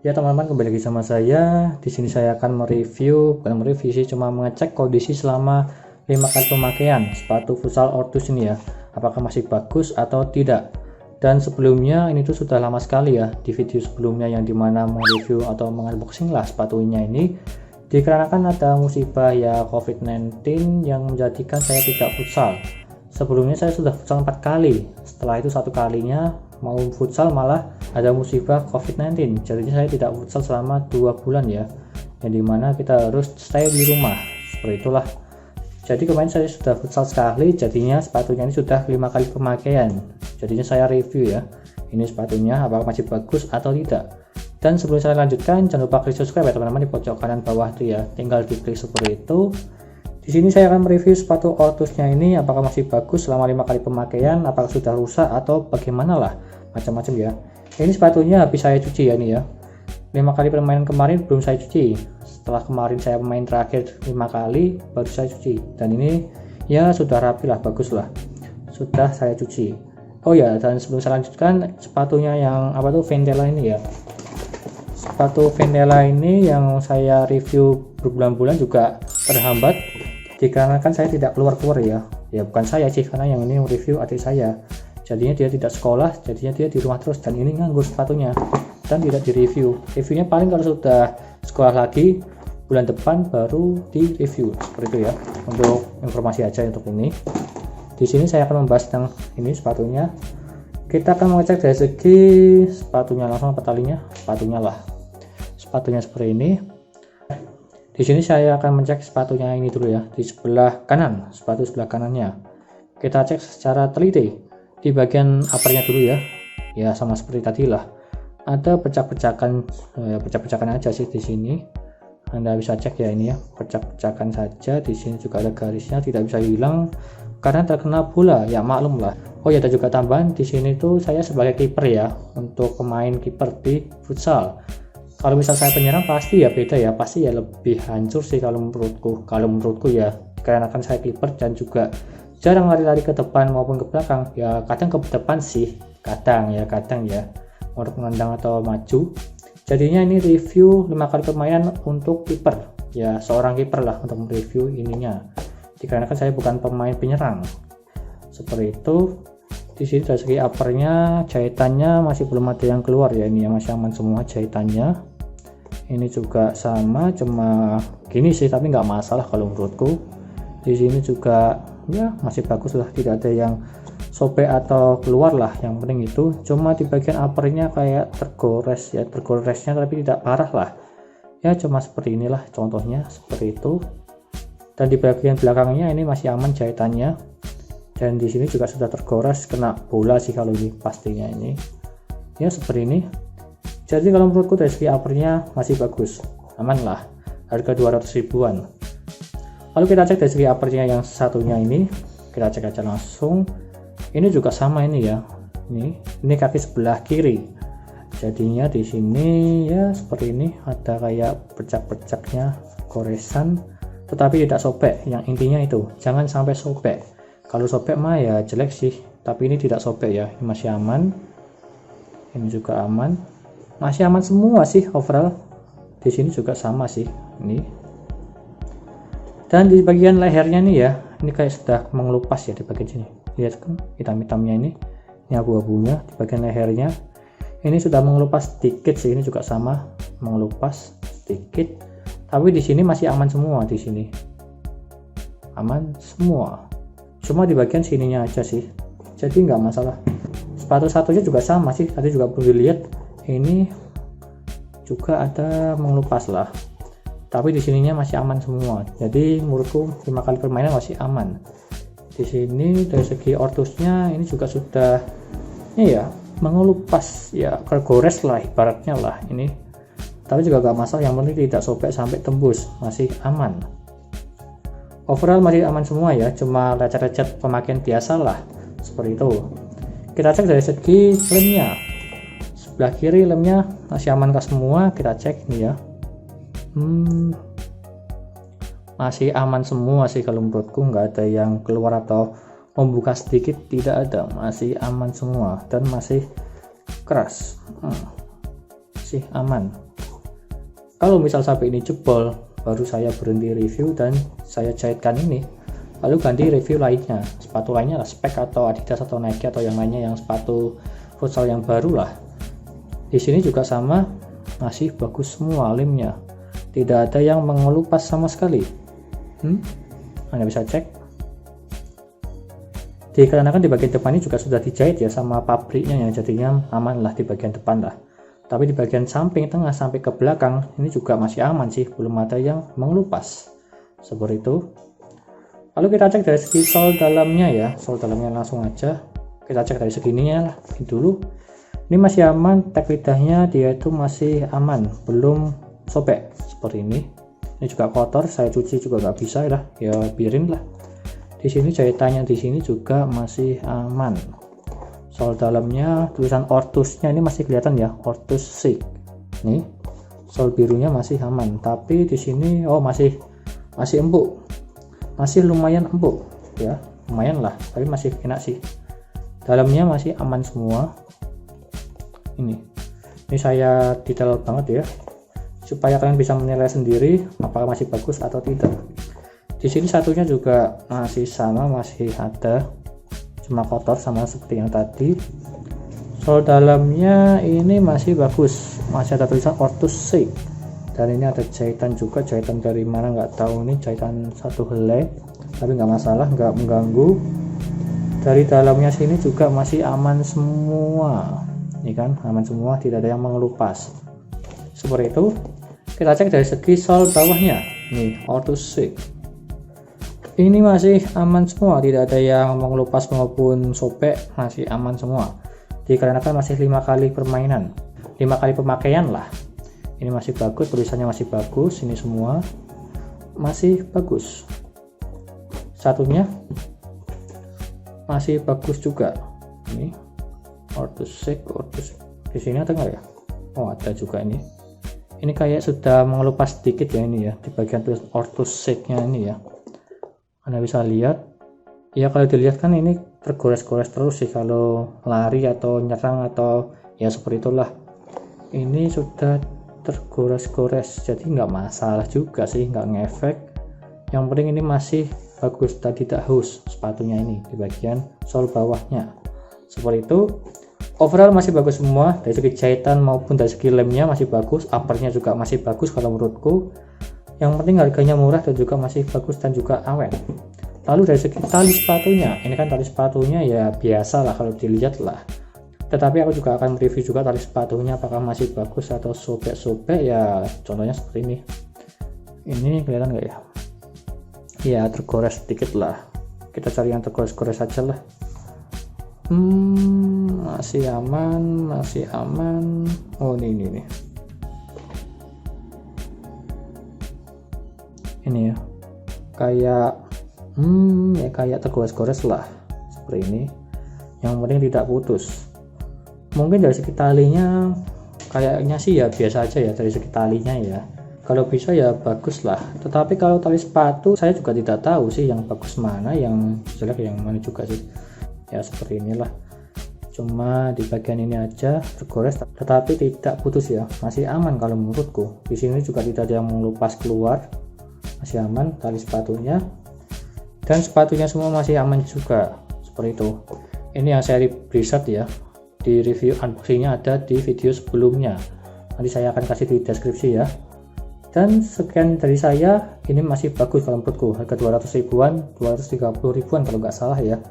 Ya teman-teman, kembali lagi sama saya. Di sini saya akan bukan mereview sih, cuma mengecek kondisi selama 5 kali pemakaian sepatu futsal Ortus ini ya. Apakah masih bagus atau tidak. Dan sebelumnya ini tuh sudah lama sekali ya, di video sebelumnya yang dimana mereview atau mengunboxing lah sepatunya ini, dikarenakan ada musibah ya COVID-19 yang menjadikan saya tidak futsal. Sebelumnya saya sudah futsal 4 kali, setelah itu satu kalinya mau futsal malah ada musibah COVID-19, jadinya saya tidak futsal selama 2 bulan ya, yang dimana kita harus stay di rumah, seperti itulah. Jadi kemarin saya sudah futsal sekali, jadinya sepatunya ini sudah 5 kali pemakaian, jadinya saya review ya, ini sepatunya apakah masih bagus atau tidak. Dan sebelum saya lanjutkan, jangan lupa klik subscribe ya teman-teman, di pojok kanan bawah itu ya, tinggal diklik seperti itu. Di sini saya akan mereview sepatu Ortusnya ini apakah masih bagus selama 5 kali pemakaian, apakah sudah rusak atau bagaimana lah, macam-macam ya. Ini sepatunya habis saya cuci ya, ini ya. 5 kali permainan kemarin belum saya cuci. Setelah kemarin saya main terakhir 5 kali baru saya cuci. Dan ini ya sudah rapi lah, bagus lah. Sudah saya cuci. Oh ya, dan sebelum saya lanjutkan, sepatunya yang apa tuh, Ventela ini ya. Sepatu Ventela ini yang saya review berbulan-bulan juga terhambat dikarenakan saya tidak keluar-keluar ya. Ya bukan saya sih, karena yang ini review adik saya. Jadinya dia tidak sekolah, jadinya dia di rumah terus, dan ini nganggur sepatunya dan tidak di review. Reviewnya paling kalau sudah sekolah lagi bulan depan baru di review, seperti itu ya. Untuk informasi aja untuk ini. Di sini saya akan membahas tentang ini sepatunya. Kita akan mengecek dari segi sepatunya langsung, apa talinya, sepatunya lah. Sepatunya seperti ini. Di sini saya akan mencek sepatunya ini dulu ya, di sebelah kanan, sepatu sebelah kanannya. Kita cek secara teliti di bagian uppernya dulu ya. Ya sama seperti tadi lah. Ada pecah-pecahan, pecah-pecahan aja sih di sini. Anda bisa cek ya, ini ya, pecah-pecahan saja. Di sini juga ada garisnya, tidak bisa hilang karena terkena bola. Ya maklum lah. Oh ya, ada juga tambahan di sini tuh saya sebagai kiper ya, untuk pemain kiper di futsal. Kalau misal saya penyerang pasti ya beda ya, pasti ya lebih hancur sih kalau menurutku ya, karena kan saya kiper dan juga jarang lari-lari ke depan maupun ke belakang ya, kadang ke depan sih, kadang ya untuk menendang atau maju. Jadinya ini review 5 kali permainan untuk kiper ya, seorang kiper lah untuk mereview ininya, dikarenakan saya bukan pemain penyerang, seperti itu. Di sini dari segi uppernya, jahitannya masih belum ada yang keluar ya, ini ya masih aman semua jahitannya. Ini juga sama, cuma gini sih, tapi nggak masalah kalau menurutku. Di sini juga ya masih bagus lah, tidak ada yang sobek atau keluar lah, yang penting itu. Cuma di bagian uppernya kayak tergores ya, tergoresnya tapi tidak parah lah ya, cuma seperti inilah contohnya, seperti itu. Dan di bagian belakangnya ini masih aman jahitannya, dan di sini juga sudah tergores kena bola sih kalau ini pastinya, ini ya seperti ini. Jadi kalau menurutku dari segi uppernya masih bagus, aman lah, harga 200 ribuan. Lalu kita cek dari segi uppernya yang satunya ini, kita cek aja langsung. Ini juga sama ini ya, ini kaki sebelah kiri. Jadinya di sini ya seperti ini, ada kayak pecah-pecahnya, goresan, tetapi tidak sobek. Yang intinya itu jangan sampai sobek. Kalau sobek mah ya jelek sih, tapi ini tidak sobek ya, ini masih aman. Ini juga aman, masih aman semua sih overall. Di sini juga sama sih ini. Dan di bagian lehernya nih ya, ini kayak sudah mengelupas ya di bagian sini. Lihat kan hitam-hitamnya ini abu-abunya di bagian lehernya. Ini sudah mengelupas sedikit sih, ini juga sama mengelupas sedikit. Tapi di sini masih aman semua, di sini aman semua. Cuma di bagian sininya aja sih, jadi nggak masalah. Sepatu satunya juga sama sih, tadi juga perlu dilihat, ini juga ada mengelupas lah, tapi di sininya masih aman semua. Jadi menurutku 5 kali permainan masih aman. Di sini dari segi Ortusnya ini juga sudah ini ya mengelupas ya, tergores lah ibaratnya lah ini, tapi juga gak masalah, yang penting tidak sobek sampai tembus, masih aman. Overall masih aman semua ya, cuma lecet-lecet pemakaian biasa lah, seperti itu. Kita cek dari segi lemnya, sebelah kiri lemnya masih amankah semua, kita cek nih ya. Masih aman semua sih kalau menurutku, nggak ada yang keluar atau membuka sedikit, tidak ada, masih aman semua dan masih keras, masih aman. Kalau misal sampai ini jebol, baru saya berhenti review dan saya jahitkan ini, lalu ganti review lainnya, sepatu lainnya lah, spek atau Adidas atau Nike atau yang lainnya, yang sepatu futsal yang baru lah. Di sini juga sama, masih bagus semua lemnya, tidak ada yang mengelupas sama sekali. Anda bisa cek. Dikarenakan di bagian depan ini juga sudah dijahit ya sama pabriknya, yang jadinya aman lah di bagian depan lah. Tapi di bagian samping, tengah sampai ke belakang ini juga masih aman sih, belum ada yang mengelupas seperti itu. Lalu kita cek dari segi sol dalamnya ya, sol dalamnya langsung aja kita cek dari segininya lah dulu. Ini masih aman, tag lidahnya dia itu masih aman, belum sobek seperti ini. Ini juga kotor, saya cuci juga nggak bisa lah, ya biarin lah. Di sini jahitannya di sini juga masih aman. Sol dalamnya tulisan Ortusnya ini masih kelihatan ya, Ortus Sig. Nih, sol birunya masih aman, tapi di sini masih empuk. Masih lumayan empuk ya, lumayan lah, tapi masih enak sih. Dalamnya masih aman semua. Ini saya detail banget ya, supaya kalian bisa menilai sendiri apakah masih bagus atau tidak. Di sini satunya juga masih sama, masih ada, cuma kotor sama seperti yang tadi. Sol dalamnya ini masih bagus, masih ada tulisan Ortus Sig, dan ini ada jahitan juga, jahitan dari mana nggak tahu, ini jahitan satu helai, tapi nggak masalah, nggak mengganggu. Dari dalamnya sini juga masih aman semua, ini kan aman semua, tidak ada yang mengelupas seperti itu. Kita cek dari segi sol bawahnya, nih Ortus Sig ini masih aman semua, tidak ada yang mengelupas maupun sobek, masih aman semua. Dikarenakan masih 5 kali permainan, 5 kali pemakaian lah. Ini masih bagus, tulisannya masih bagus, ini semua masih bagus. Satunya masih bagus juga. Ini Ortus Sig, Ortus di sini ada nggak ya? Oh ada juga ini. Ini kayak sudah mengelupas sedikit ya ini ya, di bagian tulis Ortus Sig-nya ini ya. Anda bisa lihat ya, kalau dilihat kan ini tergores-gores terus sih kalau lari atau nyerang atau ya seperti itulah. Ini sudah tergores-gores, jadi nggak masalah juga sih, nggak ngefek. Yang penting ini masih bagus dan tidak haus sepatunya ini di bagian sol bawahnya seperti itu. Overall masih bagus semua, dari segi jahitan maupun dari segi lemnya masih bagus, uppernya juga masih bagus kalau menurutku. Yang penting harganya murah dan juga masih bagus dan juga awet. Lalu dari segi tali sepatunya, ini kan tali sepatunya ya biasa lah kalau dilihat lah. Tetapi aku juga akan review juga tali sepatunya apakah masih bagus atau sobek-sobek ya, contohnya seperti ini. Ini kelihatan nggak ya? Ya tergores sedikit lah. Kita cari yang tergores-gores saja lah. Masih aman, masih aman. Oh ini. Ini ya kayak kayak tergores-gores lah seperti ini. Yang penting tidak putus. Mungkin dari segi talinya kayaknya sih ya biasa aja ya, dari segi talinya ya, kalau bisa ya bagus lah. Tetapi kalau tali sepatu saya juga tidak tahu sih yang bagus mana, yang jelek yang mana juga sih ya, seperti inilah. Cuma di bagian ini aja tergores tetapi tidak putus ya, masih aman kalau menurutku. Di sini juga tidak ada yang mengelupas keluar, masih aman tali sepatunya, dan sepatunya semua masih aman juga seperti itu. Ini yang saya riset ya, di review unboxingnya ada di video sebelumnya, nanti saya akan kasih di deskripsi ya. Dan sekian dari saya, ini masih bagus kalau menurutku, harga 200 ribuan, 230 ribuan kalau nggak salah ya.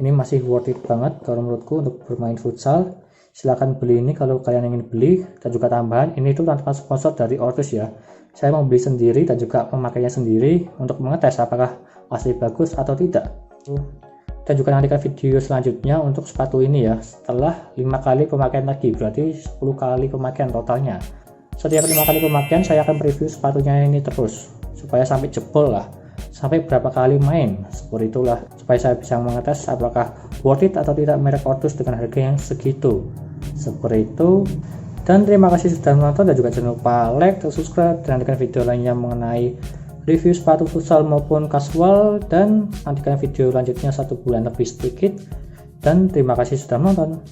Ini masih worth it banget kalau menurutku untuk bermain futsal. Silahkan beli ini kalau kalian ingin beli, dan juga tambahan ini itu tanpa sponsor dari Ortus ya. Saya mau beli sendiri dan juga memakainya sendiri untuk mengetes apakah asli bagus atau tidak. Dan juga nantikan video selanjutnya untuk sepatu ini ya, setelah 5 kali pemakaian lagi, berarti 10 kali pemakaian totalnya. Setiap 5 kali pemakaian saya akan review sepatunya ini terus, supaya sampai jebol lah, sampai berapa kali main, seperti itulah, supaya saya bisa mengetes apakah worth it atau tidak merek Ortus dengan harga yang segitu, seperti itu. Dan terima kasih sudah menonton, dan juga jangan lupa like dan subscribe, dan nantikan video lainnya mengenai review sepatu futsal maupun casual, dan nantikan video lanjutnya 1 bulan lebih sedikit. Dan terima kasih sudah menonton.